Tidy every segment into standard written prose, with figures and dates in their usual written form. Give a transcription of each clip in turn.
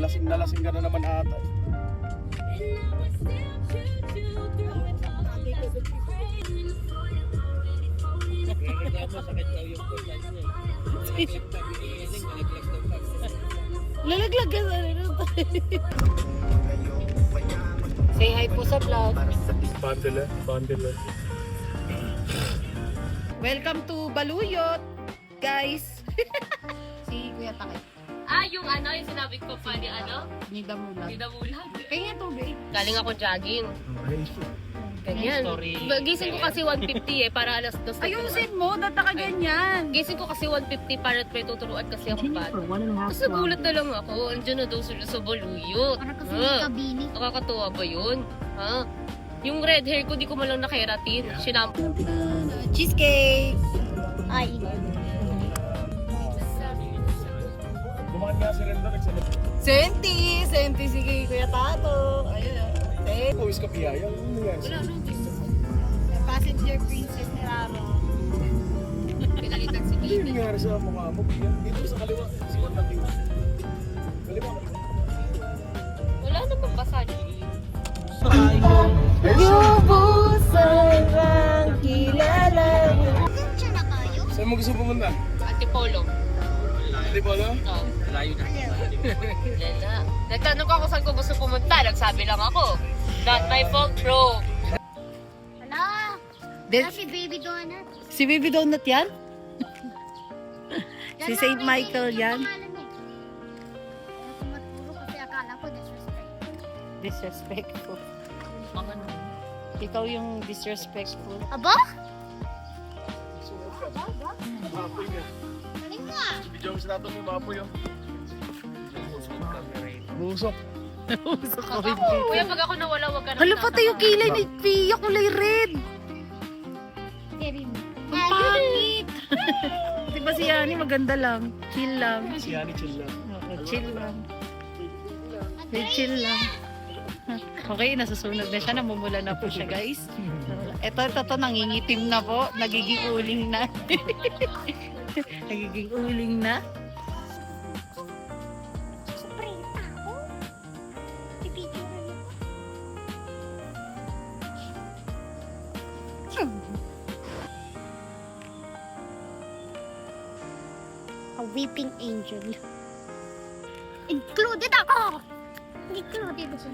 lasing na lasing ka na naman ata. Lalaglag ka sa rin. Say hi po sa vlog. Bandela. Welcome to Baluyot, guys. Si Kuya Takay. Yung sinabi ko pa ni Ni Damulag. Di Damulag. Kaya tubig. Galing ako jogging. Ganyan. Gising ko kasi 150 para alas 2. Ayusin mo, data ka ganyan. Gising ko kasi 150 para may tuturuan kasi ako pa. Tapos nagulat na lang ako. Andiyan na daw sila sa Baluyot. Para kasi may kabini. Nakakatuwa ba yun? Ha? Yung red hair ko, di ko malang nakeratin. Sinampoo. Cheesecake. Ay. Dumaan nga si Rendo, nagsalita. Senti si Kuya Tato. Ayun. Pawis ka piyaya. Ano yan? Wala nung gusto ko. Passenger princess ni Raro. Pinalitan si Ano yung Baby. nangyari sa mukha mo? Dito sa kaliwa. Si Juan Laking. Kaliwa. Wala namang basa niya. Yubusan ang kilala. Diyan na tayo. Saan mo gusto pumunta? Antipolo. Hindi ba na? Oo. Layo na. Nagtanong ko ako saan ko gusto pumunta. Nagsabi lang ako. Not my fault, bro. Hala. Wala si Baby Donut. Si Baby Donut yan? Si Yan Saint lang, Michael yung yan? pangalan eh. Ayaw ko maturo kasi akala ko disrespect. Disrespectful. Mga ano. Ikaw yung disrespectful. Aba? Suot ka. Mapoy ka. Galing mo ah. Bidyo sa natin yung mapoy yun. Busok. Kuya, pag ako nawala, wag ka na. Hala, pati yung kilay ni Pia, kulay red. Kerin. Ang pangit. Di ba si Yani maganda lang? Chill lang. Si Yani chill lang. Chill lang. Chill lang. Okay, nasusunog na siya. Namumula na po siya, guys. Ito, nangingitim na po. Nagiging uling na. Nagiging uling na. Spray ako. Pipicture niyo ko. A weeping angel. Included ako! Included ako.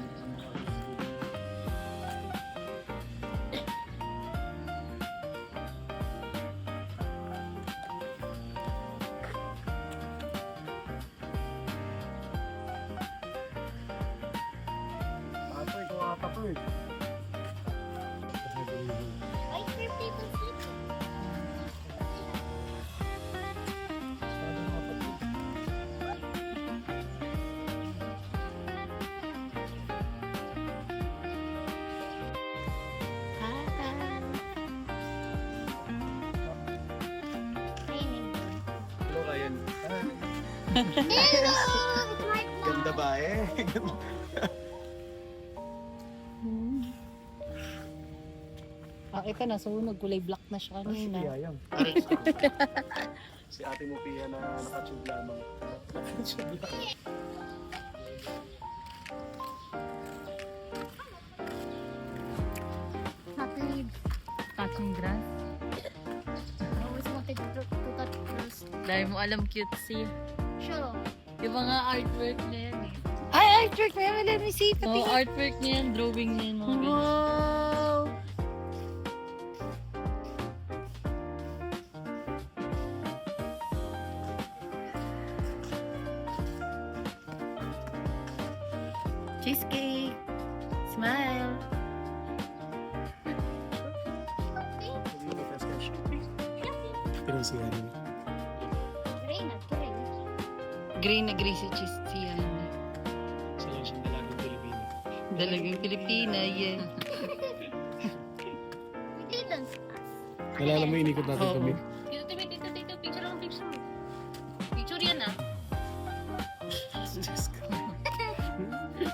Mapoy, kung ata ko eh. Why are people sleeping? Hello, Ryan. Hello! Smart na. Ganda ba eh? Ito na, sunog. Kulay black na siya Si kanina. Pia yan. Si ate mo Pia na nakatube lamang. Nakatube lamang. Happy. Touching grass. I always wanted to touch grass. Dahil mo alam cutesy. Sure. Yung mga artwork na yan eh. Ay, artwork na yan. Let me see. Oo, artwork niya yan, drawing niya yan, mga ganyan. Wow! Cheesecake. Smile. Pero si Yani. Green at green. Green na green si cheese siya. Sa yan siya dalagang Pilipino. Dalagang Pilipina, yeah. We didn't. Nalala mo inikot natin Oo. kami? Tito, picture lang, picture mo. Picture yan ah.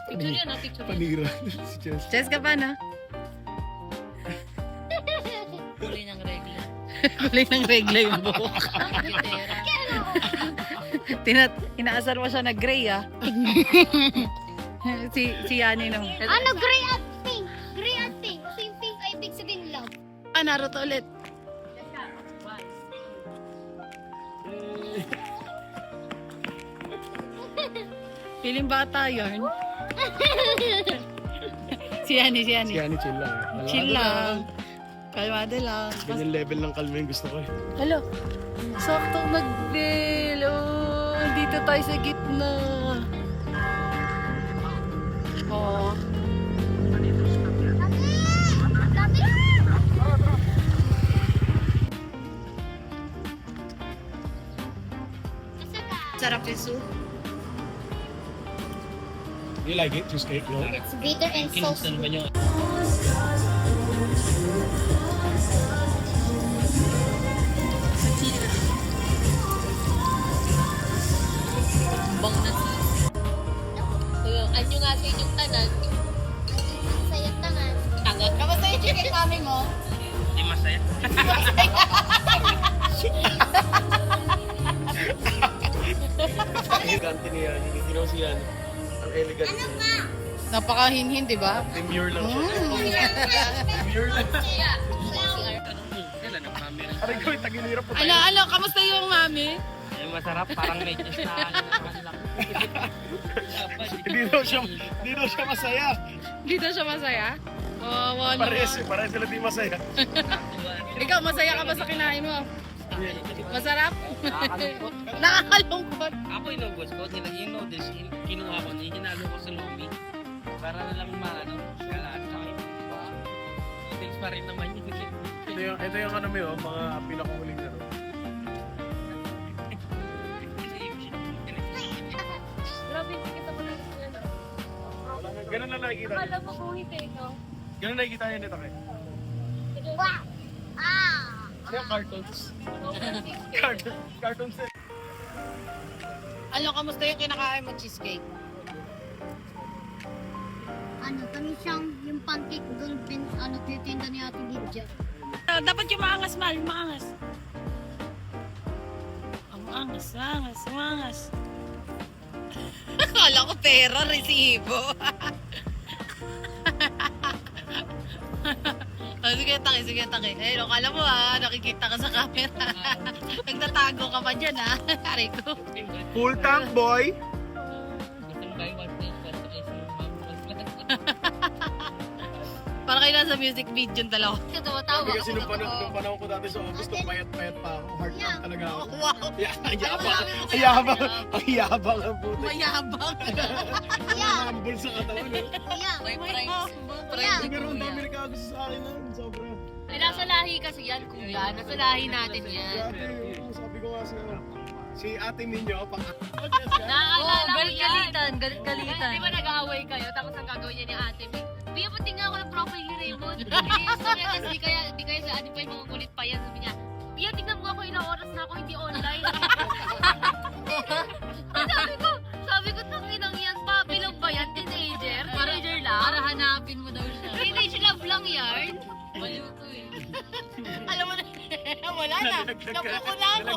Picture yan ah, picture yan. Panira. Si Jess. Cheers ka pa, no? Kulay ng regla. Kulay ng regla yung buhok. Gitera. Inaasar mo siya na gray ah. si Yani naman. Ano, gray at pink? Gray at pink. Kasi yung pink ay ibig sabihin love. Ah, Naruto ulit. Piling bata yun. si Yani. Si Yani, chill lang. Chill lang. Kalmado lang. Ganyan level ng kalma yung gusto ko eh. Hello. Saktong nag-bill. Oh, dito tayo sa gitna. Oh. Sarap yung soup. You like it? Cheesecake, no? It's bitter and so sweet. Bang na sis. So, anyo nga sa inyong tanan. Sayang tangan. Tanga. Kamusta yung chicken kami mo? Hindi masaya. Elegante niya. Hindi ginaw si Yani. Ang elegant niya. Napakahinhin, di ba? Demure lang siya. Demure lang. Aray ko, tagilirap po tayo. Ano, kamusta yung mami? Masarap, parang medyo sa Hindi daw siya masaya. Dito siya masaya? Oh, wala. Parehas sila di masaya. Ikaw, masaya ka ba sa kinain mo? Masarap? Nakakalungkot. Ako inubos ko, nilagay yung noodles, kinuha ko, hinalo ko sa lumi. Para na lang maano, kalaan sa akin. Noodles pa rin naman yun. Ito yung ano mo, mga pinakahuling laro. Grabe, hindi kita pa lang Ganun lang nakikita. Akala mo kung hindi, no? Ganun nakikita niya nito kayo. Wow! Ah! Ano yung cartoons? Cartoons eh. Ano, kamusta yung kinakain mo cheesecake? Ano, kami siyang yung pancake doon, titinda ni Ate Lydia. Dapat yung maangas, mahal, maangas. Ang maangas. Akala ko pera, resibo. Oh, sige, taki. Eh, akala mo nakikita ka sa camera. Nagtatago ka pa dyan Aray ko. Full tank boy! Gusto mo kayo one place, Para kayo nasa music video yung dalawa. Kasi tumatawa Kasi nung panahon ko dati sa August, payat-payat pa ako. Heart lang talaga ako. Wow, Ang yabang ang puti. mayabang. Humble sa katawan. Kuya, May kuya. Pero ang dami nagkagusto sa akin na. Sobra. Ay, nasa lahi kasi yan, kuya. Nasa lahi natin yan. Dati, sabi ko nga si ate ninyo, Naaalala ko yan. Galit-galitan. Di ba nag-aaway kayo? Tapos ang gagawin niya ni ate, Bia, pati nga ako ng profile ni Raymond. Tapos di kaya sa ate pa yung mga kulit pa yan. Sabi niya, Bia, tingnan mo ako ilang oras na ako hindi online. sabi ko, tanginang yan pa. Bilang ba yan? Teenager? Teenager lang? Para hanapin mo daw siya. Teenage love lang yan. Baliw to eh. Alam mo na, wala na. Napuko na ako.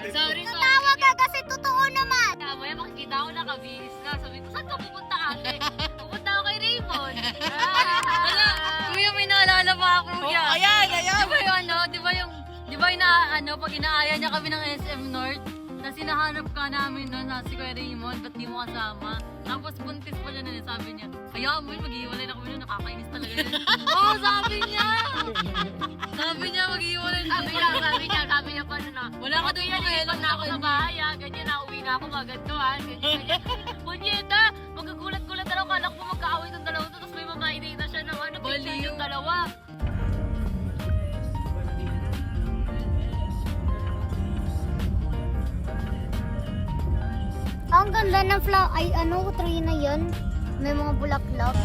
Sorry. Tawa ka kasi totoo naman. Mamaya makikita ko nakabihis na. Sabi ko, saan ka pupunta ate? Pupunta ako kay Raymond. Kuya, may naalala pa ako, kuya. Oh, ayan. Di ba yung di ba yung pag inaaya niya kami ng SM North, na sinahanap ka namin noon na si Kuya Raymond, ba't di mo kasama? Tapos buntis pa siya na sabi niya, kaya mo yun, mag-iwalay na kami noon, nakakainis talaga yun. Oo, sabi niya! Sabi niya, mag-iwalay na kami. Sabi niya pa na, Wala ka doon yung Iwan na ako sa bahay, ganyan na, uwi na ako, magantuhan, ganyan. Punyeta, magagulat-gulat na ako, kala ko magkaaway ng dalawa to, tapos may mamainay na siya ng picture yung dalawa. Ang ganda ng flower. Ay, tree na yun? May mga bulaklak.